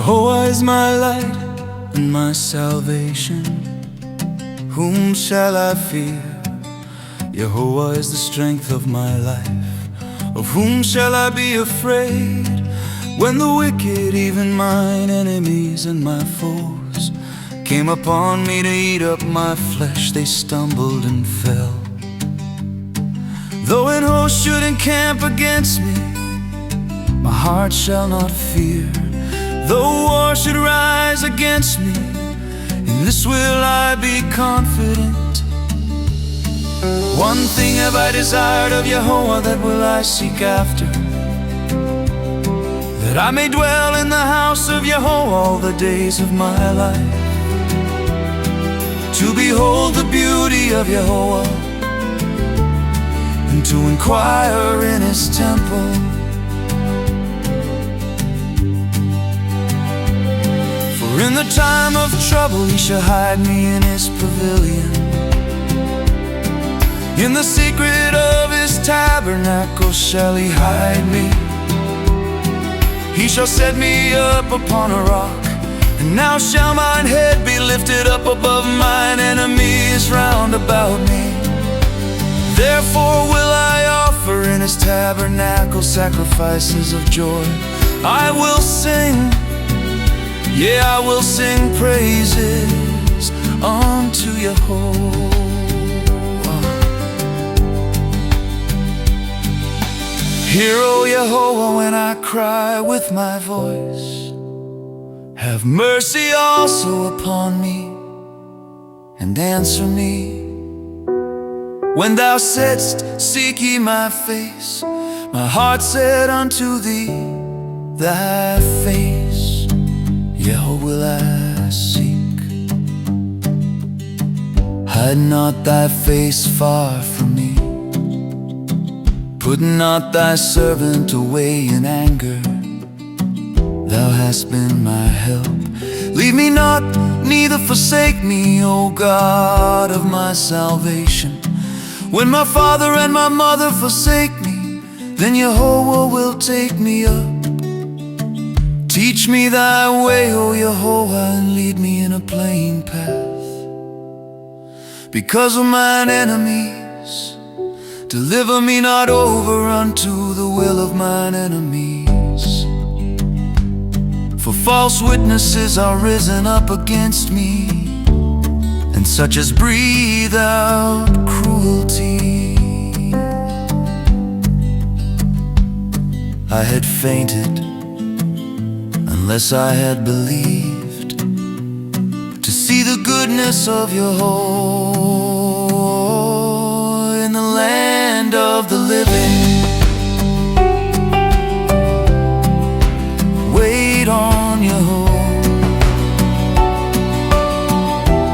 Yehowah is my light and my salvation. Whom shall I fear? Yehowah is the strength of my life. Of whom shall I be afraid? When the wicked, even mine enemies and my foes, came upon me to eat up my flesh, they stumbled and fell. Though an host should encamp against me, my heart shall not fear. Though war should rise against me, in this will I be confident. One thing have I desired of Yehowah, that will I seek after, that I may dwell in the house of Yehowah all the days of my life, to behold the beauty of Yehowah, and to inquire in His temple. For in the time of trouble He shall hide me in His pavilion. In the secret of His tabernacle shall He hide me. He shall set me up upon a rock, and now shall mine head be lifted up above mine enemies round about me. Therefore will I offer in His tabernacle sacrifices of joy. I will sing, yea, I will sing praises unto Yehowah. Hear, O Yehowah, when I cry with my voice. Have mercy also upon me, and answer me. When thou saidst, seek ye my face, my heart said unto thee, thy face, Yehowah, will I seek. Hide not thy face far from me. Put not thy servant away in anger. Thou hast been my help. Leave me not, neither forsake me, O God of my salvation. When my father and my mother forsake me, then Yehowah will take me up. Teach me thy way, O Yehowah, and lead me in a plain path. Because of mine enemies, deliver me not over unto the will of mine enemies. For false witnesses are risen up against me, and such as breathe out cruelty. I had fainted unless I had believed to see the goodness of Yehowah in the land of the living. Wait on Yehowah.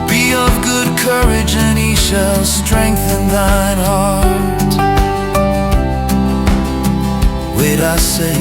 Be of good courage, and He shall strengthen thine heart. Wait, I say,